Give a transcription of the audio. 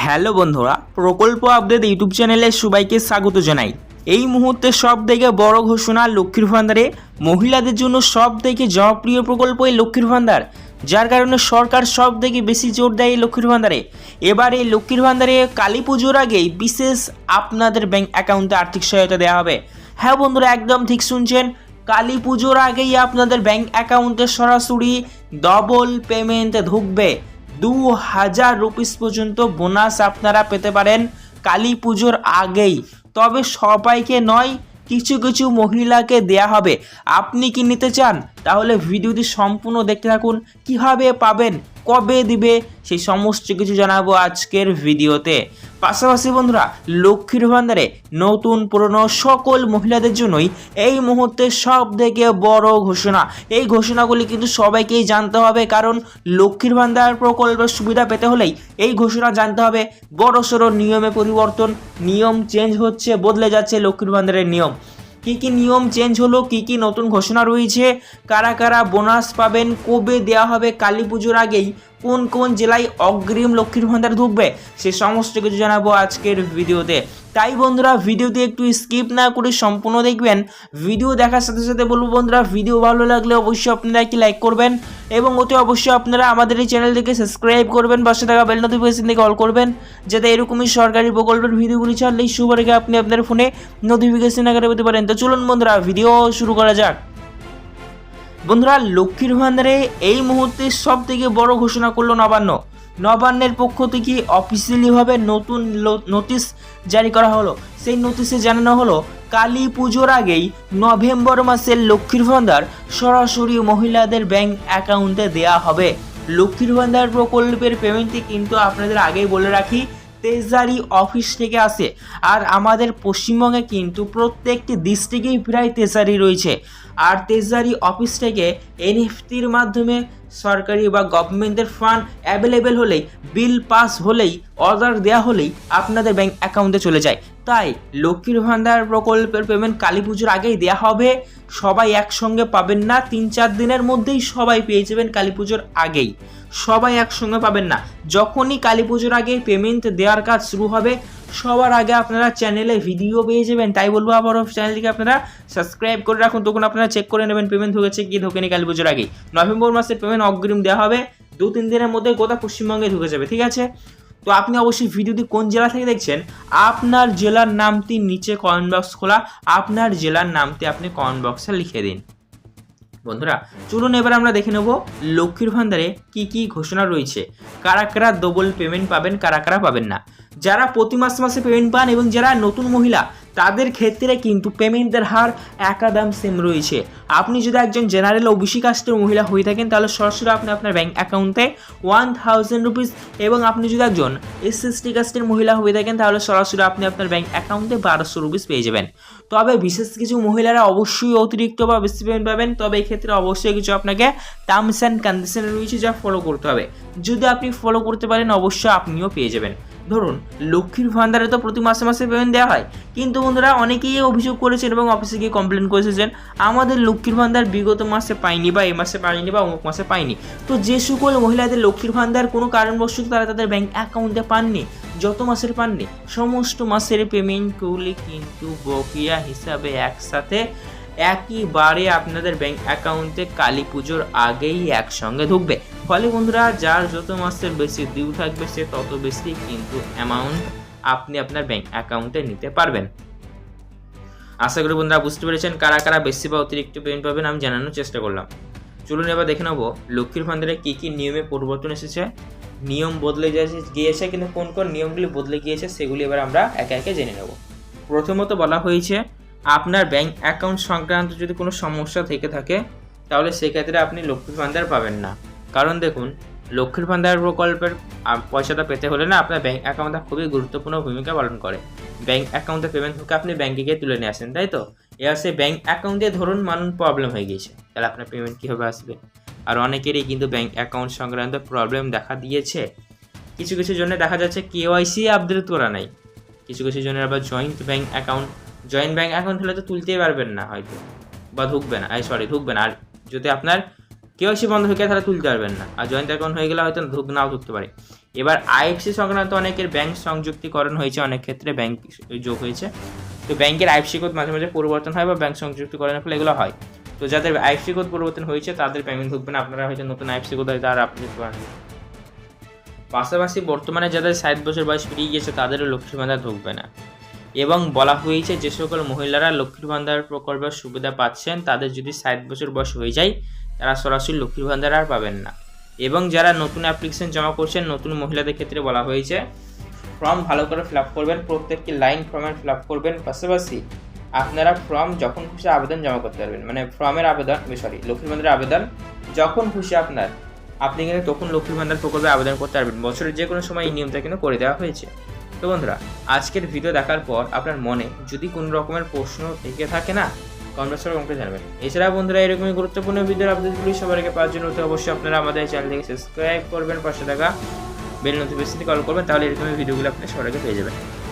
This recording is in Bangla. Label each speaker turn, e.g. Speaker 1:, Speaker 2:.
Speaker 1: হ্যালো বন্ধুরা, প্রকল্প আপডেট ইউটিউব চ্যানেলে সবাইকে স্বাগত জানাই। এই মুহূর্তে সব থেকে বড় ঘোষণা লক্ষ্মীর ভান্ডারে মহিলাদের জন্য সব থেকে জনপ্রিয় প্রকল্প এই লক্ষ্মীর ভান্ডার, যার কারণে সরকার সব থেকে বেশি জোর দেয় এই লক্ষ্মীর ভান্ডারে। এবার এই লক্ষ্মীর ভান্ডারে কালী পুজোর আগেই বিশেষ আপনাদের ব্যাংক অ্যাকাউন্টে আর্থিক সহায়তা দেওয়া হবে। হ্যাঁ বন্ধুরা, একদম ঠিক শুনছেন, কালী পুজোর আগেই আপনাদের ব্যাংক অ্যাকাউন্টে সরাসরি ডবল পেমেন্ট ঢুকবে। 2000 রুপিস পর্যন্ত বোনাস আপনারা পেতে পারেন কালী পুজোর আগেই। তবে সবাইকে নয়, কিছু কিছু মহিলাকে দেয়া হবে। আপনি কি নিতে চান? তাহলে ভিডিওটি সম্পূর্ণ দেখতে থাকুন। কিভাবে পাবেন, কবে দিবে, সেই সমস্ত কিছু জানাবো আজকের ভিডিওতে। পাশাপাশি বন্ধুরা, লক্ষ্মীর ভান্ডারে নতুন পুরনো সকল মহিলাদের জন্যই এই মুহূর্তে সব থেকে বড় ঘোষণা। এই ঘোষণাগুলি কিন্তু সবাইকেই জানতে হবে, কারণ লক্ষ্মীর ভান্ডার প্রকল্পের সুবিধা পেতে হলেই এই ঘোষণা জানতে হবে। বড়সড় নিয়মে পরিবর্তন, নিয়ম চেঞ্জ হচ্ছে, বদলে যাচ্ছে লক্ষ্মীর ভান্ডারের নিয়ম। কি কি নিয়ম চেঞ্জ হলো, কি কি নতুন ঘোষণা রয়েছে, কারা কারা বোনাস পাবেন, কবে দেওয়া হবে, কালী পুজোর আগেই কোন কোন জেলায় অগ্রিম লক্ষ্মীর ভান্ডার ঢুকবে, সে সমস্ত কিছু জানাবো আজকের ভিডিওতে। তাই বন্ধুরা, ভিডিওতে একটু স্কিপ না করে সম্পূর্ণ দেখবেন। ভিডিও দেখার সাথে সাথে বলবো বন্ধুরা, ভিডিও ভালো লাগলে অবশ্যই আপনারা কি লাইক করবেন এবং অতি অবশ্যই আপনারা আমাদের এই চ্যানেলটিকে সাবস্ক্রাইব করবেন, পাশে থাকা বেল নোটিফিকেশন থেকে অল করবেন, যাতে এরকমই সরকারি প্রকল্পের ভিডিওগুলি ছাড়লেই সবার আগে আপনি আপনার ফোনে নোটিফিকেশন আকারে পেতে পারেন। তো চলুন বন্ধুরা, ভিডিও শুরু করা যাক। বন্ধুরা, লক্ষ্মীর ভান্ডারে এই মুহূর্তে সব থেকে বড় ঘোষণা করলো নবান্ন। নবান্নের পক্ষ থেকে অফিসিয়ালিভাবে নতুন নোটিশ জারি করা হলো। সেই নোটিশে জানানো হলো কালী পুজোর আগেই নভেম্বর মাসের লক্ষ্মীর ভান্ডার সরাসরি মহিলাদের ব্যাংক অ্যাকাউন্টে দেওয়া হবে। লক্ষ্মীর ভান্ডার প্রকল্পের পেমেন্টটি কিন্তু আপনাদের আগেই বলে রাখি, ট্রেজারি অফিস থেকে আসে। আর আমাদের পশ্চিমবঙ্গে কিন্তু প্রত্যেকটি ডিস্ট্রিক্টেই প্রায় ট্রেজারি রয়েছে। আর ট্রেজারি অফিস থেকে এনএফটির মাধ্যমে সরকারি বা গভর্নমেন্টের ফান্ড অ্যাভেলেবেল হলেই, বিল পাস হলেই, অর্ডার দেওয়া হলেই আপনাদের ব্যাংক অ্যাকাউন্টে চলে যায়। তাই লক্ষ্মীর ভান্ডার প্রকল্পের পেমেন্ট কালী পুজোর আগেই দেওয়া হবে। সবাই একসঙ্গে পাবেন না, 3-4 দিনের মধ্যেই সবাই পেয়ে যাবেন কালী পুজোর আগেই। সবাই একসঙ্গে পাবেন না, যখনই কালী পুজোর আগে পেমেন্ট দেওয়ার কাজ শুরু হবে সবার আগে আপনারা চ্যানেলে ভিডিও পেয়ে যাবেন। তাই বলবো আবারও চ্যানেলটিকে আপনারা সাবস্ক্রাইব করে রাখুন, তখন আপনারা চেক করে নেবেন পেমেন্ট ঢুকেছে কি ঢোকেনি কালী পুজোর আগেই। নভেম্বর মাসের পেমেন্ট অগ্রিম দেওয়া হবে, 2-3 দিনের মধ্যে গোটা পশ্চিমবঙ্গে ঢুকে যাবে, ঠিক আছে? তো আপনি অবশ্যই ভিডিওটি কোন জেলা থেকে দেখছেন, আপনার জেলার নামটি নিচে কমেন্ট বক্স খোলা, আপনার জেলার নামটি আপনি কমেন্ট বক্সে লিখে দিন। বন্ধুরা চলুন এবার আমরা দেখে নেব লক্ষ্মীর ভান্ডারে কি কি ঘোষণা রয়েছে, কারা কারা ডবল পেমেন্ট পাবেন, কারা কারা পাবেন না। যারা প্রতি মাসে পেমেন্ট পান এবং যারা নতুন মহিলা, তাদের ক্ষেত্রে কিন্তু পেমেন্টের হার একদম সেম রয়েছে। আপনি যদি একজন জেনারেল ওবিসি কাস্টের মহিলা হয়ে থাকেন তাহলে সরাসরি আপনি আপনার ব্যাংক অ্যাকাউন্টে 1000 রুপিস, এবং আপনি যদি একজন এসসি কাস্টের মহিলা হয়ে থাকেন তাহলে সরাসরি আপনি আপনার ব্যাংক অ্যাকাউন্টে 1200 রুপিস পেয়ে যাবেন। তবে বিশেষ কিছু মহিলারা অবশ্যই অতিরিক্ত বা বেশি পেমেন্ট পাবেন, তবে এই ক্ষেত্রে অবশ্যই কিছু আপনাকে টার্মস অ্যান্ড কন্ডিশন রয়েছে যা ফলো করতে হবে। যদি আপনি ফলো করতে পারেন অবশ্যই আপনিও পেয়ে যাবেন। ধরুন লক্ষ্মীর ভান্ডারে তো প্রতি মাসে পেমেন্ট দেওয়া হয়, কিন্তু বন্ধুরা অনেকেই অভিযোগ করেছেন এবং অফিসে গিয়ে কমপ্লেন করেছেন আমাদের লক্ষ্মীর ভান্ডার বিগত মাসে পাইনি, বা এই মাসে পাইনি, বা অমুক মাসে পাইনি। তো যে সকল মহিলাদের লক্ষ্মীর ভান্ডার কোনো কারণবশত তারা তাদের ব্যাংক অ্যাকাউন্টে পাননি, যত মাসের পাননি, সমস্ত মাসের পেমেন্টগুলি কিন্তু বকেয়া হিসাবে একসাথে একইবারে আপনাদের ব্যাংক অ্যাকাউন্টে কালী পুজোর আগেই একসঙ্গে ঢুকবে। ফলে বন্ধুরা, যার যত মাসের বেশি ডিউ থাকবে সে তত বেশি কিন্তু অ্যামাউন্ট আপনি আপনার ব্যাংক অ্যাকাউন্টে নিতে পারবেন। আশা করি বন্ধুরা বুঝতে পেরেছেন কারা কারা বেশি বা অতিরিক্ত পেমেন্ট পাবেন, আমি জানানোর চেষ্টা করলাম। চলুন এবার দেখে নেবো লক্ষ্মীর ভান্ডারে কী কী নিয়মে পরিবর্তন এসেছে। নিয়ম বদলে গিয়েছে, কিন্তু কোন কোন নিয়মগুলি বদলে গিয়েছে সেগুলি এবার আমরা একে একে জেনে নেব। প্রথমত বলা হয়েছে, আপনার ব্যাংক অ্যাকাউন্ট সংক্রান্ত যদি কোনো সমস্যা থেকে থাকে তাহলে সেক্ষেত্রে আপনি লক্ষ্মীর ভান্ডার পাবেন না। কারণ দেখুন, লক্ষ্মীর ভান্ডার প্রকল্পের পয়সাটা পেতে হলে না আপনার ব্যাংক অ্যাকাউন্টটা খুবই গুরুত্বপূর্ণ ভূমিকা পালন করে। ব্যাংক অ্যাকাউন্টে পেমেন্ট থেকে আপনি ব্যাংকে গিয়ে তুলে নিয়ে আসেন, তাই তো? এবার সেই ব্যাংক অ্যাকাউন্টে ধরুন মানুষ প্রবলেম হয়ে গিয়েছে, তাহলে আপনার পেমেন্ট কীভাবে আসবে? আর অনেকেরই কিন্তু ব্যাংক অ্যাকাউন্ট সংক্রান্ত প্রবলেম দেখা দিয়েছে। কিছু কিছু জন্য দেখা যাচ্ছে কেওয়াইসি আপডেট করা নাই, কিছু কিছু জনের আবার জয়েন্ট ব্যাংক অ্যাকাউন্ট হলে তো তুলতেই পারবেন না হয়তো, বা ঢুকবে না। আর যদি আপনার কেওয়াইসি বন্ধ হয়ে গেলে তারা তুলতে পারবেন না, আর জয়েন্ট অ্যাকাউন্ট হয়ে গেলে হয়তো নাও ঢুকতে পারে। এবার আইএফসি সংক্রান্ত অনেকের ব্যাংক সংযুক্তিকরণ হয়েছে, অনেক ক্ষেত্রে ব্যাংক যোগ হয়েছে, তো ব্যাংকের আইএফসি কোড মাঝে মাঝে পরিবর্তন হয় বা ব্যাংক সংযুক্তিকরণের ফলে এগুলো হয়। তো যাদের আইএফসি কোড পরিবর্তন হয়েছে তাদের পেমেন্ট ঢুকবে না, আপনারা হয়তো নতুন আইএফসি কোড হয়তো আর আপডেট করেন। পাশাপাশি বর্তমানে যাদের 60 বছর বয়স পেরিয়ে গিয়েছে তাদেরও লক্ষ্মীর ভান্ডার ঢুকবে না। এবং বলা হয়েছে যে সকল মহিলারা লক্ষ্মীর ভান্ডার প্রকল্পের সুবিধা পাচ্ছেন তাদের যদি 60 বছর বয়স হয়ে যায় তারা সরাসরি লক্ষ্মীর ভান্ডার আর পাবেন না। এবং যারা নতুন অ্যাপ্লিকেশন জমা করছেন, নতুন মহিলাদের ক্ষেত্রে বলা হয়েছে ফর্ম ভালো করে ফিল আপ করবেন, প্রত্যেকটি লাইন ফর্মের ফিল আপ করবেন। পাশাপাশি আপনারা ফর্ম যখন খুশি আবেদন জমা করতে পারবেন, মানে ফর্মের আবেদন লক্ষ্মীর ভান্ডারের আবেদন যখন খুশি আপনি কিন্তু তখন লক্ষ্মীর ভান্ডার প্রকল্পে আবেদন করতে পারবেন। বছরের যে কোনো সময় এই নিয়মটা কিন্তু করে দেওয়া হয়েছে। তো বন্ধুরা, আজকের ভিডিও দেখার পর আপনার মনে যদি কোনো রকমের প্রশ্ন থেকে থাকে না, কমেন্ট করে জানাবেন। এছাড়া বন্ধুরা এরকমই গুরুত্বপূর্ণ ভিডিওর আপডেটগুলি সবার আগে পাওয়ার জন্য অবশ্যই আপনারা আমাদের চ্যানেলটিকে সাবস্ক্রাইব করবেন, পাশে থাকা বেল নোটিফিকেশনটি কল করবেন, তাহলে এরকমই ভিডিওগুলো আপনি সবার আগে পেয়ে যাবেন।